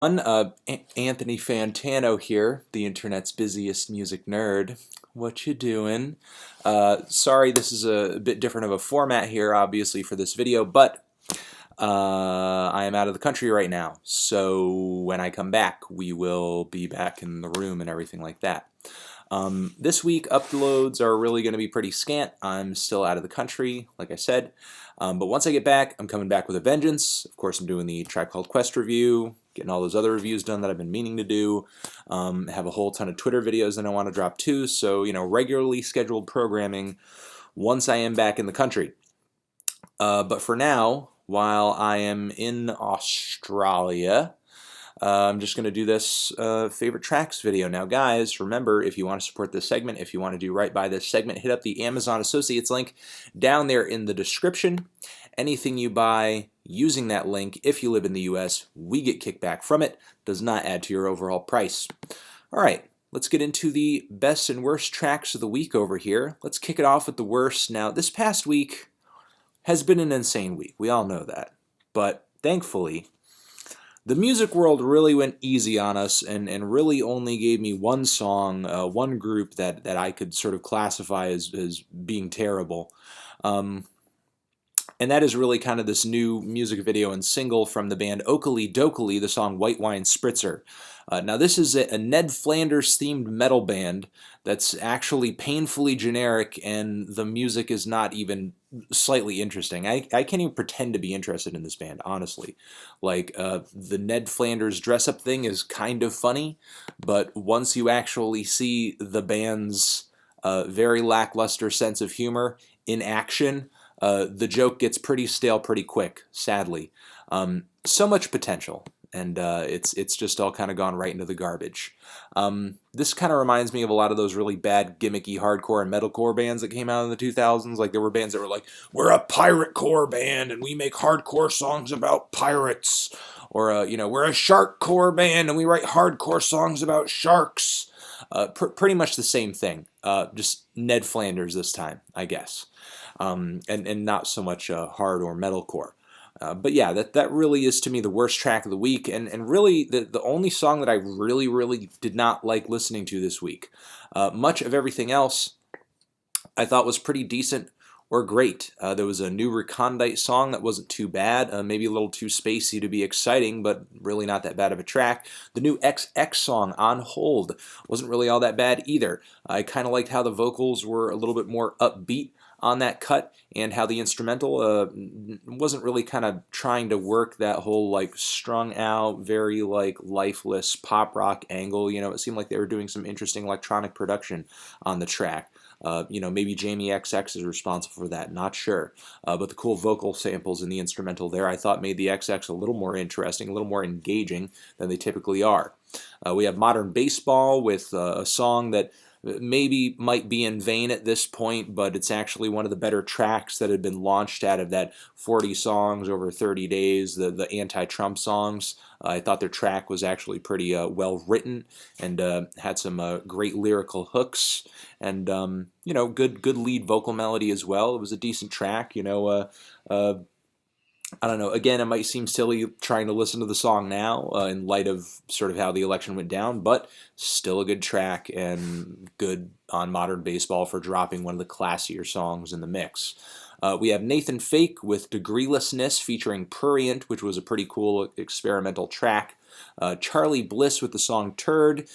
Anthony Fantano here, the internet's busiest music nerd. What you doing? Sorry, this is a bit different of a format here, obviously, for this video, but I am out of the country right now, so when I come back, we will be back in the room and everything like that. This week, uploads are really going to be pretty scant. I'm still out of the country, like I said, but once I get back, I'm coming back with a vengeance. Of course, I'm doing the Tribe Called Quest review, getting all those other reviews done that I've been meaning to do. Have a whole ton of Twitter videos that I want to drop too, so, you know, regularly scheduled programming once I am back in the country. But for now, while I am in Australia, I'm just going to do this favorite tracks video. Now guys, remember, if you want to support this segment, if you want to do right by this segment, hit up the Amazon Associates link down there in the description. Anything you buy using that link, if you live in the US, we get kickback from it. Does not add to your overall price. Alright, let's get into the best and worst tracks of the week over here. Let's kick it off with the worst. Now, this past week has been an insane week. We all know that. But thankfully, the music world really went easy on us and really only gave me one song, one group that I could sort of classify as being terrible. And that is really kind of this new music video and single from the band Okilly Dokilly, the song White Wine Spritzer. Now this is a Ned Flanders themed metal band that's actually painfully generic, and the music is not even slightly interesting. I can't even pretend to be interested in this band, honestly. Like, the Ned Flanders dress-up thing is kind of funny, but once you actually see the band's very lackluster sense of humor in action, the joke gets pretty stale pretty quick, sadly. So much potential, and it's just all kind of gone right into the garbage. This kind of reminds me of a lot of those really bad gimmicky hardcore and metalcore bands that came out in the 2000s. Like, there were bands that were like, we're a pirate core band and we make hardcore songs about pirates. Or, you know, we're a shark core band and we write hardcore songs about sharks. Pretty much the same thing, just Ned Flanders this time, I guess. And not so much hard or metalcore. But yeah, that really is to me the worst track of the week, and really the only song that I really did not like listening to this week. Much of everything else I thought was pretty decent or great. There was a new Recondite song that wasn't too bad, maybe a little too spacey to be exciting, but really not that bad of a track. The new XX song, On Hold, wasn't really all that bad either. I kind of liked how the vocals were a little bit more upbeat on that cut, and how the instrumental wasn't really kind of trying to work that whole like strung out, very like lifeless pop rock angle. You know, it seemed like they were doing some interesting electronic production on the track. You know, maybe Jamie XX is responsible for that, not sure. But the cool vocal samples in the instrumental there, I thought made the XX a little more interesting, a little more engaging than they typically are. We have Modern Baseball with a song that maybe might be in vain at this point, but it's actually one of the better tracks that had been launched out of that 40 songs over 30 days, the anti-Trump songs. I thought their track was actually pretty well written, and had some great lyrical hooks, and you know, good lead vocal melody as well. It was a decent track, you know. I don't know, again, it might seem silly trying to listen to the song now in light of sort of how the election went down, but still a good track, and good on Modern Baseball for dropping one of the classier songs in the mix. We have Nathan Fake with Degreelessness featuring Prurient, which was a pretty cool experimental track. Charly Bliss with the song Turd.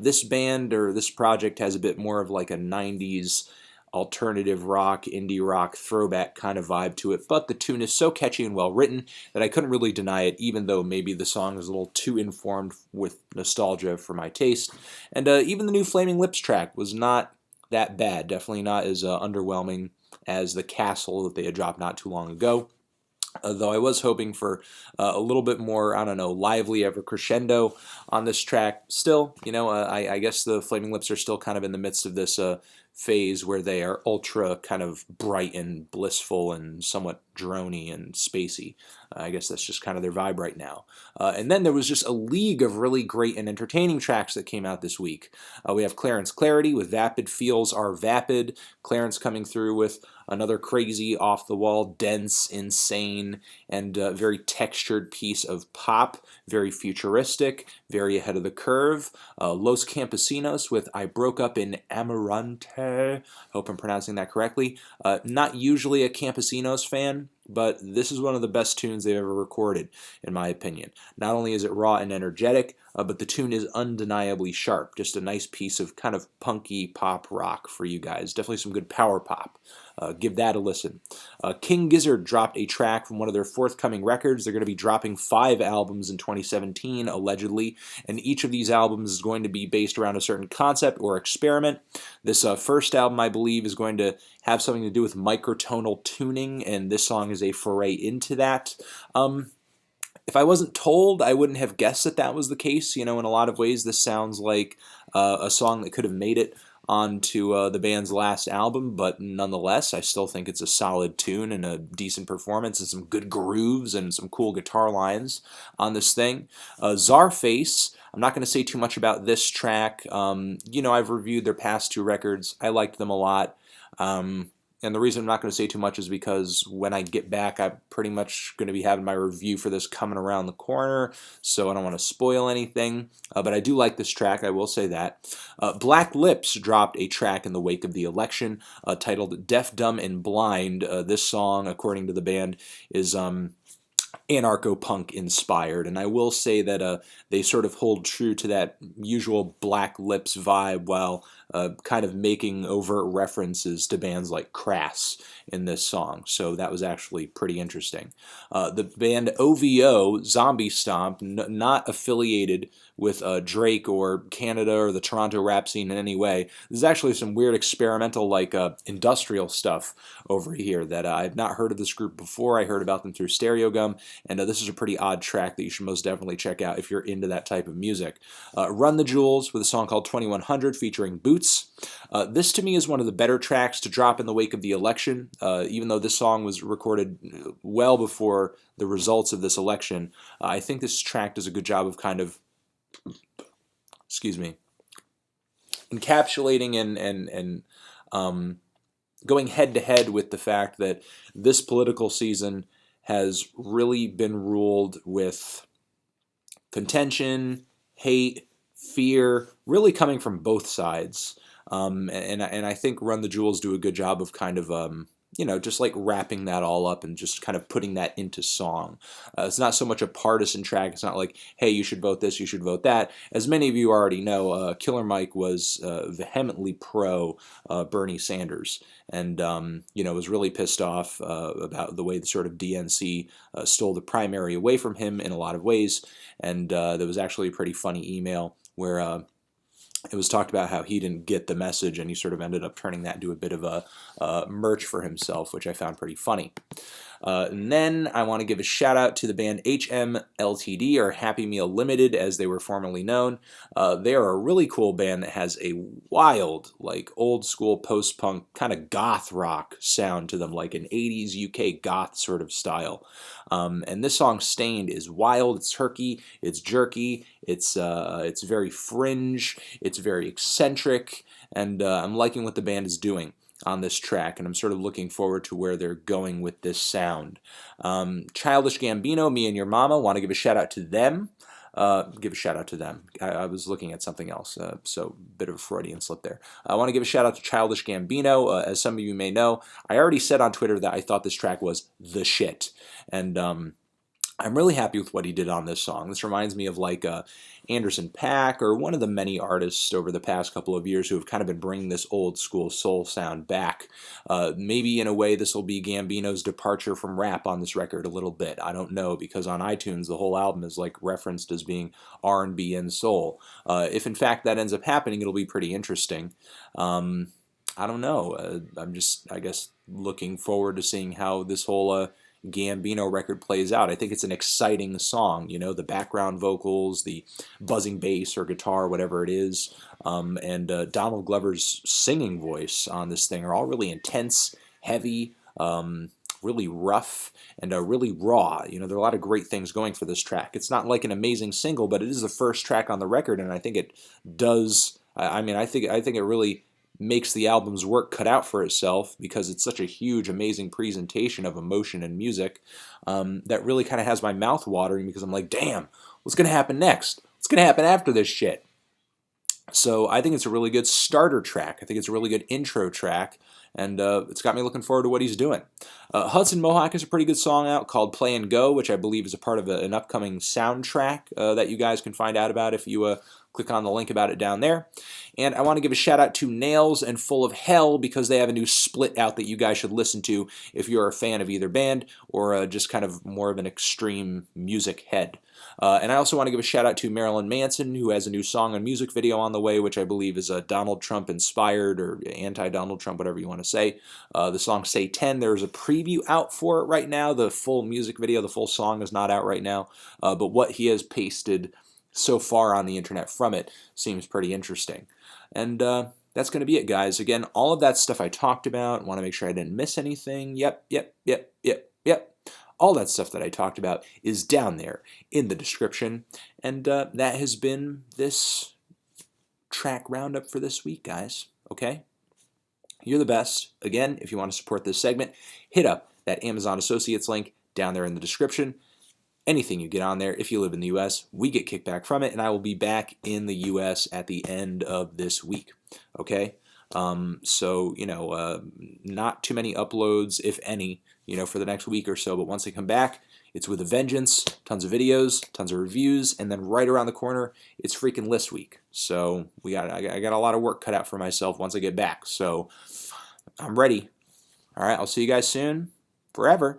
This band, or this project, has a bit more of like a 90s alternative rock, indie rock throwback kind of vibe to it, but the tune is so catchy and well written that I couldn't really deny it, even though maybe the song is a little too informed with nostalgia for my taste. And even the new Flaming Lips track was not that bad, definitely not as underwhelming as the Castle that they had dropped not too long ago. Though I was hoping for a little bit more, I don't know, lively ever crescendo on this track. Still, you know, I guess the Flaming Lips are still kind of in the midst of this phase where they are ultra kind of bright and blissful and somewhat drony and spacey. I guess that's just kind of their vibe right now. And then there was just a league of really great and entertaining tracks that came out this week. We have Clarence Clarity with Vapid Feels Are Vapid. Clarence coming through with another crazy, off-the-wall, dense, insane, and very textured piece of pop. Very futuristic, very ahead of the curve. Los Campesinos with I Broke Up in Amarante. Hope I'm pronouncing that correctly. Not usually a Campesinos fan, but this is one of the best tunes they've ever recorded, in my opinion. Not only is it raw and energetic, but the tune is undeniably sharp. Just a nice piece of kind of punky pop rock for you guys. Definitely some good power pop. Give that a listen. King Gizzard dropped a track from one of their forthcoming records. They're going to be dropping 5 albums in 2017, allegedly, and each of these albums is going to be based around a certain concept or experiment. This first album, I believe, is going to have something to do with microtonal tuning, and this song is a foray into that. If I wasn't told, I wouldn't have guessed that that was the case. You know, in a lot of ways, this sounds like a song that could have made it onto the band's last album, but nonetheless, I still think it's a solid tune and a decent performance and some good grooves and some cool guitar lines on this thing. Czarface, I'm not going to say too much about this track. You know, I've reviewed their past 2 records. I liked them a lot. And the reason I'm not going to say too much is because when I get back, I'm pretty much going to be having my review for this coming around the corner, so I don't want to spoil anything. But I do like this track, I will say that. Black Lips dropped a track in the wake of the election titled Deaf, Dumb, and Blind. This song, according to the band, is anarcho-punk inspired, and I will say that they sort of hold true to that usual Black Lips vibe while kind of making overt references to bands like Crass in this song, so that was actually pretty interesting. The band OVO, Zombie Stomp, not affiliated with Drake or Canada or the Toronto rap scene in any way. This is actually some weird experimental, like industrial stuff over here that I've not heard of this group before. I heard about them through Stereogum, and this is a pretty odd track that you should most definitely check out if you're into that type of music. Run the Jewels with a song called 2100 featuring Boots. This to me is one of the better tracks to drop in the wake of the election. Even though this song was recorded well before the results of this election, I think this track does a good job of kind of encapsulating and going head to head with the fact that this political season has really been ruled with contention, hate, fear, really coming from both sides. And I think Run the Jewels do a good job of kind of you know, just like wrapping that all up and just kind of putting that into song. It's not so much a partisan track. It's not like, hey, you should vote this, you should vote that. As many of you already know, Killer Mike was vehemently pro Bernie Sanders, and you know, was really pissed off about the way the sort of DNC stole the primary away from him in a lot of ways. And there was actually a pretty funny email where it was talked about how he didn't get the message, and he sort of ended up turning that into a bit of a merch for himself, which I found pretty funny. And then I want to give a shout out to the band HMLTD, or Happy Meal Limited as they were formerly known. They are a really cool band that has a wild, like old school post-punk kind of goth rock sound to them, like an 80s UK goth sort of style. And this song Stained is wild, it's herky, it's jerky, it's very fringe, it's very eccentric, and I'm liking what the band is doing on this track, and I'm sort of looking forward to where they're going with this sound. Childish Gambino, Me and Your Mama, want to give a shout out to them. Give a shout out to them. I was looking at something else, so bit of a Freudian slip there. I want to give a shout out to Childish Gambino. As some of you may know, I already said on Twitter that I thought this track was the shit, and I'm really happy with what he did on this song. This reminds me of like Anderson .Paak, or one of the many artists over the past couple of years who have kind of been bringing this old school soul sound back. Maybe in a way this will be Gambino's departure from rap on this record a little bit. I don't know, because on iTunes the whole album is like referenced as being R&B and soul. If in fact that ends up happening, it'll be pretty interesting. I don't know. I'm just, I guess, looking forward to seeing how this whole Gambino record plays out. I think it's an exciting song, you know, the background vocals, the buzzing bass or guitar, whatever it is, and Donald Glover's singing voice on this thing are all really intense, heavy, really rough, and really raw. You know, there are a lot of great things going for this track. It's not like an amazing single, but it is the first track on the record, and I think it does. I mean, I think it really makes the album's work cut out for itself because it's such a huge, amazing presentation of emotion and music that really kind of has my mouth watering because I'm like, damn, what's going to happen next? What's going to happen after this shit? So I think it's a really good starter track. I think it's a really good intro track, and it's got me looking forward to what he's doing. Hudson Mohawke has a pretty good song out called Play and Go, which I believe is a part of an upcoming soundtrack that you guys can find out about if you click on the link about it down there. And I want to give a shout out to Nails and Full of Hell because they have a new split out that you guys should listen to if you're a fan of either band or just kind of more of an extreme music head. And I also want to give a shout out to Marilyn Manson, who has a new song and music video on the way, which I believe is Donald Trump inspired or anti-Donald Trump, whatever you want to say. The song Say 10, there's a preview out for it right now. The full music video, the full song is not out right now, but what he has pasted so far on the internet from it seems pretty interesting. And that's going to be it, guys. Again, all of that stuff I talked about, want to make sure I didn't miss anything. Yep. All that stuff that I talked about is down there in the description. And that has been this track roundup for this week, guys. Okay? You're the best. Again, if you want to support this segment, hit up that Amazon Associates link down there in the description. Anything you get on there, if you live in the U.S., we get kickback from it, and I will be back in the U.S. at the end of this week. Okay? So, you know, not too many uploads, if any, you know, for the next week or so, but once I come back, it's with a vengeance, tons of videos, tons of reviews, and then right around the corner, it's freaking list week. So I got a lot of work cut out for myself once I get back, so I'm ready. All right, I'll see you guys soon, forever.